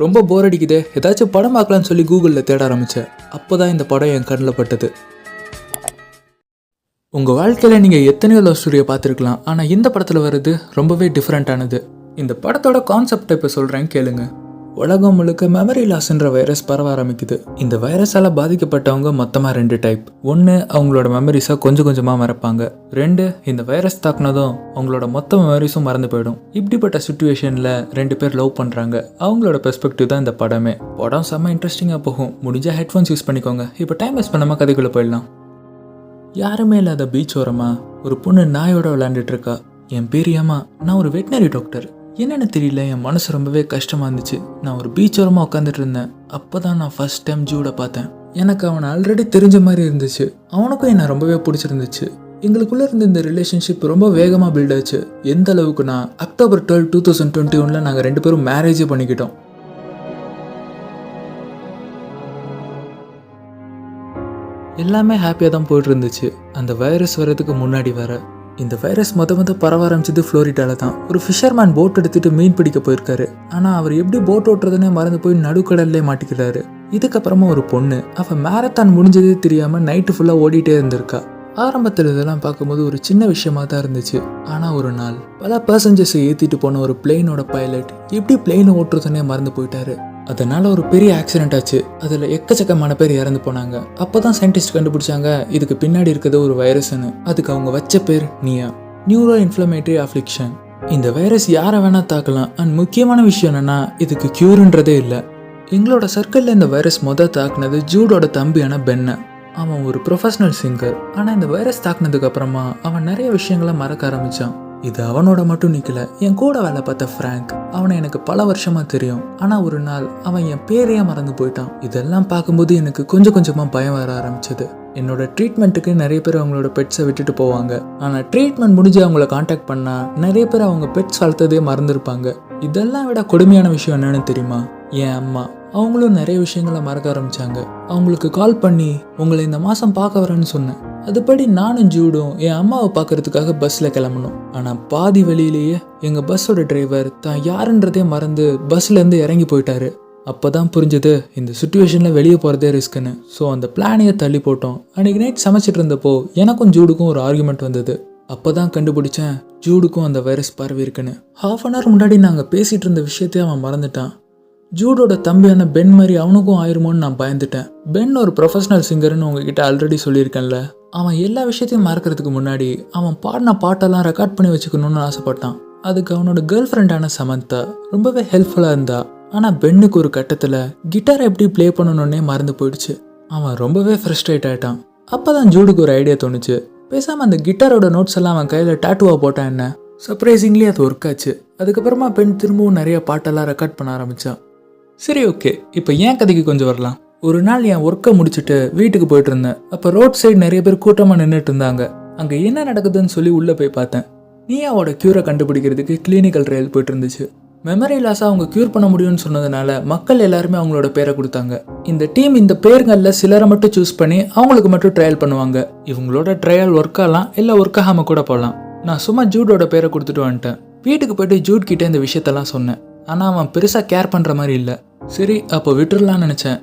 ரொம்ப போர் அடிக்குதே, ஏதாச்சும் படம் பார்க்கலான்னு சொல்லி கூகுளில் தேட ஆரம்பித்தேன். அப்போ தான் இந்த படம் என் கண்ணில் பட்டது. உங்கள் வாழ்க்கையில் நீங்கள் எத்தனையோ லவ் ஸ்டோரியை பார்த்துருக்கலாம், ஆனால் இந்த படத்தில் வர்றது ரொம்பவே டிஃப்ரெண்ட்டானது. இந்த படத்தோட கான்செப்டை இப்போ சொல்கிறேன் கேளுங்க. உலகம் முழுக்க மெமரி லாஸ்ன்ற வைரஸ் பரவ ஆரம்பிக்குது. இந்த வைரஸால் பாதிக்கப்பட்டவங்க மொத்தமாக 2 டைப். ஒன்று, அவங்களோட மெமரிஸை கொஞ்சம் கொஞ்சமாக மறப்பாங்க. 2, இந்த வைரஸ் தாக்குனதும் அவங்களோட மொத்த மெமரிஸும் மறந்து போயிடும். இப்படிப்பட்ட சுச்சுவேஷனில் 2 பேர் லவ் பண்ணுறாங்க. அவங்களோட பெர்ஸ்பெக்டிவ் தான் இந்த படமே. படம் செம்ம இன்ட்ரெஸ்டிங்காக போகும். முடிஞ்சால் ஹெட்ஃபோன்ஸ் யூஸ் பண்ணிக்கோங்க. இப்போ டைம் வேஸ்ட் பண்ணாமல் கதைக்குள்ளே போயிடலாம். யாருமே இல்லாத பீச் ஓரமாக ஒரு பொண்ணு நாயோட விளையாண்டுட்டு இருக்கா. என் பேர் ஏமா, நான் ஒரு வெட்டினரி டாக்டர். என்னென்னு தெரியல, என் மனசு ரொம்பவே கஷ்டமாக இருந்துச்சு. நான் ஒரு பீச் ஓரமாக உட்காந்துட்டு இருந்தேன். அப்போ தான் நான் ஃபர்ஸ்ட் டைம் ஜூடை பார்த்தேன். எனக்கு அவனை ஆல்ரெடி தெரிஞ்ச மாதிரி இருந்துச்சு. அவனுக்கும் என்னை ரொம்பவே பிடிச்சிருந்துச்சு. எங்களுக்குள்ளே இருந்த இந்த ரிலேஷன்ஷிப் ரொம்ப வேகமாக பில்ட் ஆச்சு. எந்த அளவுக்குனா, அக்டோபர் 12, 2021 நாங்கள் 2 பேரும் மேரேஜே பண்ணிக்கிட்டோம். எல்லாமே ஹாப்பியாக தான் போயிட்டு இருந்துச்சு. அந்த வைரஸ் வர்றதுக்கு முன்னாடி வர இந்த வைரஸ் மொத பரவ ஆரம்பிச்சது ஃப்ளோரிடால தான். ஒரு ஃபிஷர்மேன் போட் எடுத்துட்டு மீன் பிடிக்க போயிருக்காரு. ஆனால் அவர் எப்படி போட் ஓட்டுறதுன்னே மறந்து போய் நடுக்கடல்லே மாட்டிக்கிறாரு. இதுக்கப்புறமா ஒரு பொண்ணு, அவள் மேரத்தான் முடிஞ்சதே தெரியாமல் நைட்டு ஃபுல்லாக ஓடிட்டே இருந்திருக்கா. ஆரம்பத்தில் இதெல்லாம் பார்க்கும்போது ஒரு சின்ன விஷயமா தான் இருந்துச்சு. ஆனால் ஒரு நாள் பல பேசஞ்சர்ஸை ஏற்றிட்டு போன ஒரு பிளெயினோட பைலட் எப்படி பிளெயினை ஓட்டுறதுன்னே மறந்து போயிட்டாரு. அதனால ஒரு பெரிய ஆக்சிடென்ட் ஆச்சு. அதில் எக்கச்சக்கமான பேர் இறந்து போனாங்க. அப்போ தான் சயின்டிஸ்ட் கண்டுபிடிச்சாங்க இதுக்கு பின்னாடி இருக்கிறது ஒரு வைரஸ்ன்னு. அதுக்கு அவங்க வச்ச பேர் நியூரோ இன்ஃப்ளமேட்டரி அஃப்ளிக்ஷன். இந்த வைரஸ் யாரை வேணா தாக்கலாம். அண்ட் முக்கியமான விஷயம் என்னன்னா, இதுக்கு கியூர்ன்றதே இல்லை. எங்களோட சர்க்கிளில் இந்த வைரஸ் தாக்குனது ஜூடோட தம்பியான பென்னை. அவன் ஒரு ப்ரொஃபஷனல் சிங்கர். ஆனால் இந்த வைரஸ் தாக்குனதுக்கு அப்புறமா அவன் நிறைய விஷயங்களை மறக்க ஆரம்பிச்சான். இது அவனோட மட்டும் நிற்கல. என் கூட வேலை பார்த்த ஃப்ராங்க், அவனை எனக்கு பல வருஷமா தெரியும். ஆனால் ஒரு நாள் அவன் என் பேரையே மறந்து போயிட்டான். இதெல்லாம் பார்க்கும்போது எனக்கு கொஞ்சம் கொஞ்சமாக பயம் வர ஆரம்பிச்சது. என்னோட ட்ரீட்மெண்ட்டுக்கு நிறைய பேர் அவங்களோட பெட்ஸை விட்டுட்டு போவாங்க. ஆனால் ட்ரீட்மெண்ட் முடிஞ்சு அவங்கள காண்டாக்ட் பண்ணால் நிறைய பேர் அவங்க பெட்ஸ் வளர்த்ததே மறந்துருப்பாங்க. இதெல்லாம் விட கொடுமையான விஷயம் என்னன்னு தெரியுமா? என் அம்மா, அவங்களும் நிறைய விஷயங்களை மறக்க ஆரம்பிச்சாங்க. அவங்களுக்கு கால் பண்ணி உங்களை இந்த மாதம் பார்க்க வரேன்னு சொன்னேன். அதுபடி நானும் ஜூடும் என் அம்மாவை பார்க்கறதுக்காக பஸ்ஸில் கிளம்பணும். ஆனால் பாதி வழியிலேயே எங்கள் பஸ்ஸோட டிரைவர் தான் யாருன்றதே மறந்து பஸ்லேருந்து இறங்கி போயிட்டாரு. அப்போ தான் புரிஞ்சது இந்த சுச்சுவேஷனில் வெளியே போகிறதே ரிஸ்க்குன்னு. ஸோ அந்த பிளானையே தள்ளி போட்டோம். அன்றைக்கி நைட் சமைச்சிட்டு இருந்தப்போ எனக்கும் ஜூடுக்கும் ஒரு ஆர்குமெண்ட் வந்தது. அப்போ தான் கண்டுபிடிச்சேன் ஜூடுக்கும் அந்த வைரஸ் பரவி இருக்குன்னு. ½ அன் ஹவர் முன்னாடி நாங்கள் பேசிகிட்டு இருந்த விஷயத்தையே அவன் மறந்துட்டான். ஜூடோட தம்பியான பென் மாதிரி அவனுக்கும் ஆயிருமோன்னு நான் பயந்துட்டேன். பென் ஒரு ப்ரொஃபஷனல் சிங்கர்னு உங்ககிட்ட ஆல்ரெடி சொல்லியிருக்கேன்ல. அவன் எல்லா விஷயத்தையும் மறக்கிறதுக்கு முன்னாடி அவன் பாடின பாட்டெல்லாம் ரெக்கார்ட் பண்ணி வச்சுக்கணும்னு ஆசைப்பட்டான். அதுக்கு அவனோட கேர்ள் ஃப்ரெண்டான சமந்தா ரொம்பவே ஹெல்ப்ஃபுல்லாக இருந்தா. ஆனால் பென்னுக்கு ஒரு கட்டத்தில் கிட்டாரை எப்படி ப்ளே பண்ணணுன்னே மறந்து போயிடுச்சு. அவன் ரொம்பவே ஃப்ரஸ்ட்ரேட் ஆகிட்டான். அப்போ தான் ஜூடுக்கு ஒரு ஐடியா தோணுச்சு. பேசாமல் அந்த கிட்டாரோட நோட்ஸ் எல்லாம் அவன் கையில் டாட்டுவாக போட்டான். என்ன சர்ப்ரைசிங்லி அது ஒர்க் ஆச்சு. அதுக்கப்புறமா பென் திரும்பவும் நிறைய பாட்டெல்லாம் ரெக்கார்ட் பண்ண ஆரம்பித்தான். சரி, ஓகே, இப்போ ஏன் கதைக்கு கொஞ்சம் வரலாம். ஒரு நாள் என் ஒர்க்கை முடிச்சுட்டு வீட்டுக்கு போயிட்டு இருந்தேன். அப்போ ரோட் சைடு நிறைய பேர் கூட்டமாக நின்றுட்டு இருந்தாங்க. அங்கே என்ன நடக்குதுன்னு சொல்லி உள்ளே போய் பார்த்தேன். நியாவோட க்யூரை கண்டுபிடிக்கிறதுக்கு கிளினிக்கல் ட்ரையல் போயிட்டு இருந்துச்சு. மெமரி லாஸை அவங்க க்யூர் பண்ண முடியும்னு சொன்னதுனால மக்கள் எல்லாருமே அவங்களோட பேரை கொடுத்தாங்க. இந்த டீம் இந்த பேர்களில் சிலரை மட்டும் சூஸ் பண்ணி அவங்களுக்கு மட்டும் ட்ரையல் பண்ணுவாங்க. இவங்களோட ட்ரையல் ஒர்க் ஆகலாம், இல்லை ஒர்க் ஆகாமல் கூட போகலாம். நான் சும்மா ஜூடோட பேரை கொடுத்துட்டு வந்துட்டேன். வீட்டுக்கு போய்ட்டு ஜூட் கிட்டே இந்த விஷயத்தெல்லாம் சொன்னேன். ஆனால் அவன் பெருசாக கேர் பண்ணுற மாதிரி இல்லை. சரி, அப்போ விட்டுடலான்னு நினச்சேன்.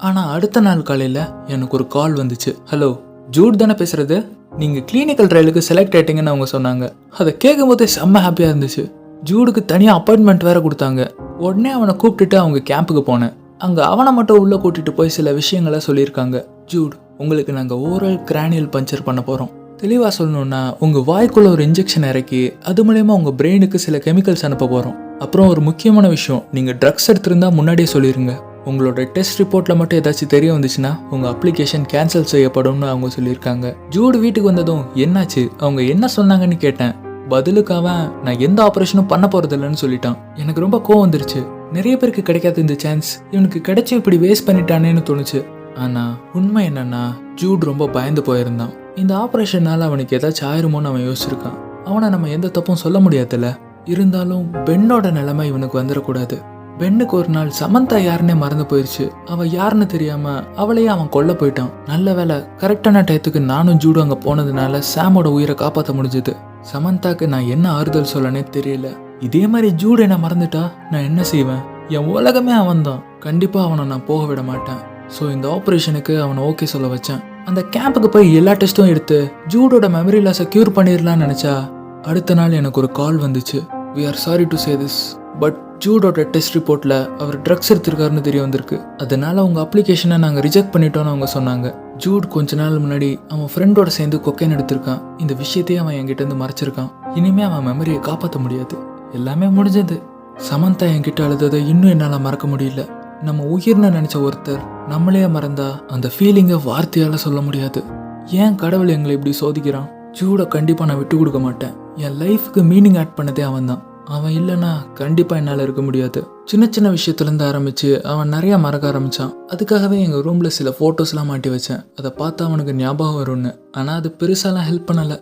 ஆனால் அடுத்த நாள் காலையில் எனக்கு ஒரு கால் வந்துச்சு. ஹலோ, ஜூட் தானே பேசுகிறது? நீங்கள் கிளினிக்கல் ட்ரையலுக்கு செலக்ட் ஆகிட்டீங்கன்னு அவங்க சொன்னாங்க. அதை கேட்கும் போதே செம்ம ஹாப்பியாக இருந்துச்சு. ஜூடுக்கு தனியாக அப்பாயின்மெண்ட் வேறு கொடுத்தாங்க. உடனே அவனை கூப்பிட்டுட்டு அவங்க கேம்புக்கு போனேன். அங்கே அவனை மட்டும் உள்ளே கூட்டிகிட்டு போய் சில விஷயங்களை சொல்லியிருக்காங்க. ஜூட், உங்களுக்கு நாங்கள் ஓரல் கிரானியல் பஞ்சர் பண்ண போகிறோம். தெளிவாக சொல்லணுன்னா, உங்கள் வாய்க்குள்ளே ஒரு இன்ஜெக்ஷன் இறக்கி அது மூலயமா உங்கள் பிரெயினுக்கு சில கெமிக்கல்ஸ் அனுப்ப போகிறோம். அப்புறம் ஒரு முக்கியமான விஷயம், நீங்கள் ட்ரக்ஸ் எடுத்திருந்தா முன்னாடியே சொல்லிடுங்க. உங்களோட டெஸ்ட் ரிப்போர்ட்டில் மட்டும் ஏதாச்சும் தெரிய வந்துச்சுன்னா உங்கள் அப்ளிகேஷன் கேன்சல் செய்யப்படும்னு அவங்க சொல்லியிருக்காங்க. ஜூடு வீட்டுக்கு வந்ததும் என்னாச்சு, அவங்க என்ன சொன்னாங்கன்னு கேட்டேன். பதிலுக்கு அவன் நான் எந்த ஆப்ரேஷனும் பண்ண போகிறதில்லன்னு சொல்லிட்டான். எனக்கு ரொம்ப கோவம் வந்துருச்சு. நிறைய பேருக்கு கிடைக்காத இந்த சான்ஸ் இவனுக்கு கிடைச்சி இப்படி வேஸ்ட் பண்ணிட்டானேன்னு தோணுச்சு. ஆனால் உண்மை என்னன்னா, ஜூட் ரொம்ப பயந்து போயிருந்தான். இந்த ஆப்ரேஷனால் அவனுக்கு ஏதாச்சும் ஆயிருமோன்னு அவன் யோசிச்சிருக்கான். அவனை நம்ம எந்த தப்பும் சொல்ல முடியாதுல்ல. இருந்தாலும் பென்னோட நிலைமை இவனுக்கு வந்துடக்கூடாது. பென்னுக்கு ஒரு நாள் சமந்தா யாருன்னே மறந்து போயிடுச்சு. அவள் யாருன்னு தெரியாம அவளையே அவன் கொல்ல போயிட்டான். நல்ல வேலை, கரெக்டான டயத்துக்கு நானும் ஜூடு அங்கே போனதுனால சாமோட உயிரை காப்பாற்ற முடிஞ்சது. சமந்தாக்கு நான் என்ன ஆறுதல் சொல்லனே தெரியல. இதே மாதிரி ஜூடு என்ன மறந்துட்டா நான் என்ன செய்வேன்? என் உலகமே அவன்தான். கண்டிப்பாக அவனை நான் போக விட மாட்டேன். ஸோ இந்த ஆப்ரேஷனுக்கு அவனை ஓகே சொல்ல வச்சேன். அந்த கேம்புக்கு போய் எல்லா டெஸ்ட்டும் எடுத்து ஜூடோட மெமரி லாஸை க்யூர் பண்ணிடலான்னு நினச்சா அடுத்த நாள் எனக்கு ஒரு கால் வந்துச்சு. We are sorry to say this, but ஜூடோட டெஸ்ட் ரிப்போர்ட்டில் அவர் ட்ரக்ஸ் எடுத்திருக்காருன்னு தெரிய வந்திருக்கு. அதனால உங்கள் அப்ளிகேஷனை நாங்கள் ரிஜெக்ட் பண்ணிட்டோன்னு அவங்க சொன்னாங்க. ஜூட் கொஞ்ச நாள் முன்னாடி அவன் ஃப்ரெண்டோட சேர்ந்து கொக்கைன் எடுத்திருக்கான். இந்த விஷயத்தையே அவன் என்கிட்ட இருந்து மறைச்சிருக்கான். இனிமே அவன் மெமரியை காப்பாற்ற முடியாது. எல்லாமே முடிஞ்சது. சமந்தா என்கிட்ட அழுததை இன்னும் என்னால் மறக்க முடியல. நம்ம உயிர்னு நினைச்ச ஒருத்தர் நம்மளே மறந்தா அந்த ஃபீலிங்கை வார்த்தையால சொல்ல முடியாது. ஏன் கடவுள் எங்களை இப்படி சோதிக்கிறான்? ஜூட கண்டிப்பா நான் விட்டு கொடுக்க மாட்டேன். என் லைஃப்க்கு மீனிங் ஆட் பண்ணதே அவன் தான். அவன் இல்லைன்னா கண்டிப்பா என்னால் இருக்க முடியாது. சின்ன சின்ன விஷயத்துலேருந்து ஆரம்பிச்சு அவன் நிறைய மறக்க ஆரம்பிச்சான். அதுக்காகவே எங்கள் ரூம்ல சில ஃபோட்டோஸ்லாம் மாட்டி வச்சேன். அதை பார்த்தா அவனுக்கு ஞாபகம் வரும்னு. ஆனால் அது பெருசாலாம் ஹெல்ப் பண்ணலை.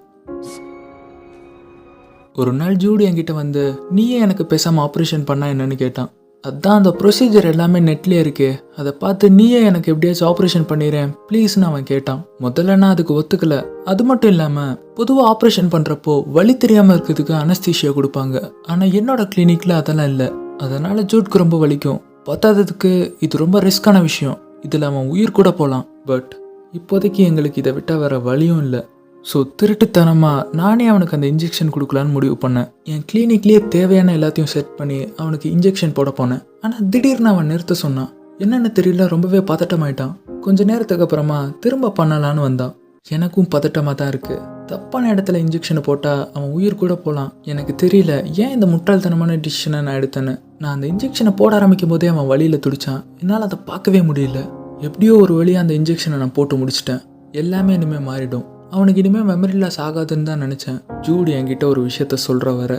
ஒரு நாள் ஜூடி என்கிட்ட வந்து நீயே எனக்கு பேசாமல் ஆப்ரேஷன் பண்ணா என்னன்னு கேட்டான். அதான் அந்த ப்ரொசீஜர் எல்லாமே நெட்லேயே இருக்கே, அதை பார்த்து நீயே எனக்கு எப்படியாச்சும் ஆப்ரேஷன் பண்ணிடுறேன் ப்ளீஸ்னு அவன் கேட்டான். முதல்ல நான் அதுக்கு ஒத்துக்கல. அது மட்டும் இல்லாமல் பொதுவாக ஆப்ரேஷன் பண்ணுறப்போ வலி தெரியாமல் இருக்கிறதுக்கு அனஸ்தீஷியா கொடுப்பாங்க. ஆனால் என்னோட கிளினிக்கில் அதெல்லாம் இல்லை. அதனால் ஜூட்க்கு ரொம்ப வலிக்கும். பத்தாததுக்கு இது ரொம்ப ரிஸ்கான விஷயம். இதில் அவன் உயிர் கூட போகலாம். பட் இப்போதைக்கு எங்களுக்கு இதை விட்டால் வேற வழியும் இல்லை. ஸோ திருட்டுத்தனமாக நானே அவனுக்கு அந்த இன்ஜெக்ஷன் கொடுக்கலான்னு முடிவு பண்ணேன். என் கிளினிக்லேயே தேவையான எல்லாத்தையும் செட் பண்ணி அவனுக்கு இன்ஜெக்ஷன் போட போனேன். ஆனால் திடீர்னு அவன் நிறுத்த சொன்னான். என்னென்னு தெரியல, ரொம்பவே பதட்டமாயிட்டான். கொஞ்ச நேரத்துக்கு அப்புறமா திரும்ப பண்ணலான்னு வந்தான். எனக்கும் பதட்டமாக தான் இருக்குது. தப்பான இடத்துல இன்ஜெக்ஷனை போட்டால் அவன் உயிர் கூட போகலாம். எனக்கு தெரியல ஏன் இந்த முட்டாள்தனமான டிசிஷனை நான் எடுத்தேன்னு. நான் அந்த இன்ஜெக்ஷனை போட ஆரம்பிக்கும் போதே அவன் வழியில் துடிச்சான். என்னால் அதை பார்க்கவே முடியல. எப்படியோ ஒரு வழியாக அந்த இன்ஜெக்ஷனை நான் போட்டு முடிச்சிட்டேன். எல்லாமே இனிமேல் மாறிடும். அவனுக்கு இனிமேல் மெமரி லாஸ் ஆகாதுன்னு தான் நினச்சேன். ஜூடி என்கிட்ட ஒரு விஷயத்த சொல்கிற வர,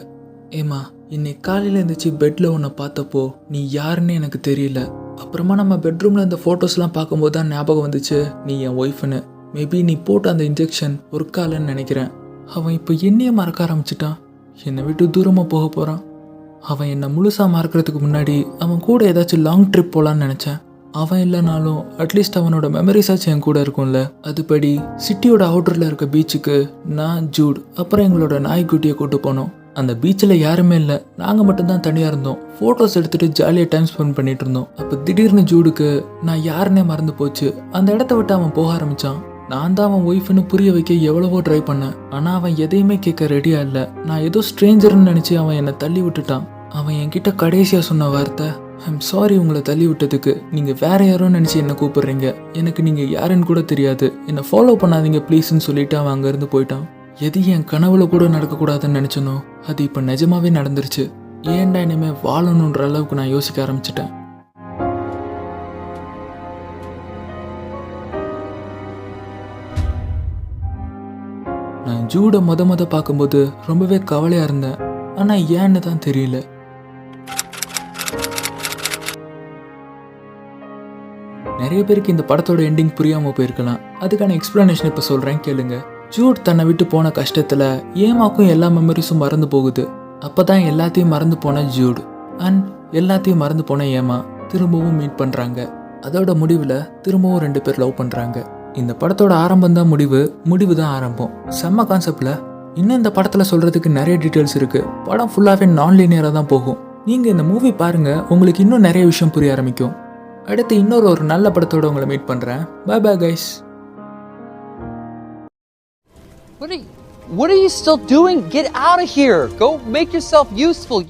ஏமா இன்னைக்கு காலையில் இருந்துச்சு பெட்டில் உன்னை பார்த்தப்போ நீ யாருன்னு எனக்கு தெரியல. அப்புறமா நம்ம பெட்ரூமில் இந்த ஃபோட்டோஸ்லாம் பார்க்கும்போது தான் ஞாபகம் வந்துச்சு நீ என் ஒய்ஃப்னு. மேபி நீ போட்ட அந்த இன்ஜெக்ஷன் ஒரு காலன்னு நினைக்கிறேன். அவன் இப்போ என்னையே மறக்க ஆரம்பிச்சிட்டான். என்னை விட்டு தூரமாக போக போகிறான். அவன் என்னை முழுசாக மறக்கிறதுக்கு முன்னாடி அவன் கூட ஏதாச்சும் லாங் ட்ரிப் போகலான்னு நினச்சேன். அவன் இல்லைனாலும் அட்லீஸ்ட் அவனோட மெமரிஸாச்சும் என் கூட இருக்கும்ல. அதுபடி சிட்டியோட அவுட்டரில் இருக்க பீச்சுக்கு நான், ஜூட், அப்புறம் எங்களோட நாய்க்குட்டியை கூட்டு போனோம். அந்த பீச்சில் யாருமே இல்லை. நாங்கள் மட்டும்தான் தனியாக இருந்தோம். ஃபோட்டோஸ் எடுத்துகிட்டு ஜாலியாக டைம் ஸ்பெண்ட் பண்ணிட்டு இருந்தோம். அப்போ திடீர்னு ஜூடுக்கு நான் யாருன்னே மறந்து போச்சு. அந்த இடத்த விட்டு அவன் போக ஆரம்பித்தான். நான் தான் அவன் ஒய்ஃப்னு புரிய வைக்க எவ்வளவோ ட்ரை பண்ணேன். ஆனால் அவன் எதையுமே கேட்க ரெடியாக இல்லை. நான் ஏதோ ஸ்ட்ரேஞ்சர்னு நினச்சி அவன் என்னை தள்ளி விட்டுட்டான். அவன் என்கிட்ட கடைசியாக சொன்ன வார்த்தை, ஐம் சாரி உங்களை தள்ளி விட்டதுக்கு. நீங்கள் வேற யாரும் நினச்சி என்ன கூப்பிடுறீங்க. எனக்கு நீங்கள் யாருன்னு கூட தெரியாது. என்னை ஃபாலோ பண்ணாதீங்க ப்ளீஸ்ன்னு சொல்லிட்டு அவன் அங்கேருந்து போயிட்டான். எது என் கனவுல கூட நடக்கக்கூடாதுன்னு நினச்சனோ அது இப்போ நிஜமாவே நடந்துருச்சு. ஏன்டா இனிமேல் வாழணுன்ற அளவுக்கு நான் யோசிக்க ஆரம்பிச்சிட்டேன். நான் ஜூடை முத பார்க்கும்போது ரொம்பவே கவலையாக இருந்தேன். ஆனால் ஏன்னு தான் தெரியல. நிறைய பேருக்கு இந்த படத்தோட எண்டிங் புரியாமல் போயிருக்கலாம். அதுக்கான எக்ஸ்பிளனேஷன் இப்போ சொல்கிறேன் கேளுங்க. ஜூட் தன்னை விட்டு போன கஷ்டத்தில் ஏமாக்கும் எல்லா மெமரிஸும் மறந்து போகுது. அப்போ தான் எல்லாத்தையும் மறந்து போன ஜூட் அண்ட் எல்லாத்தையும் மறந்து போன ஏமா திரும்பவும் மீட் பண்ணுறாங்க. அதோட முடிவில் திரும்பவும் 2 பேர் லவ் பண்ணுறாங்க. இந்த படத்தோட ஆரம்பம் தான் முடிவு, முடிவு தான் ஆரம்பம். செம்ம கான்செப்டில். இன்னும் இந்த படத்தில் சொல்கிறதுக்கு நிறைய டீட்டெயில்ஸ் இருக்குது. படம் ஃபுல்லாகவே நான் லீனியராக தான் போகும். நீங்கள் இந்த மூவி பாருங்கள், உங்களுக்கு இன்னும் நிறைய விஷயம் புரிய ஆரம்பிக்கும். அடுத்து இன்னொரு நல்ல படத்தோட உங்களை மீட் பண்றேன். Bye bye guys. What are you still doing? Get out of here. Go make yourself useful.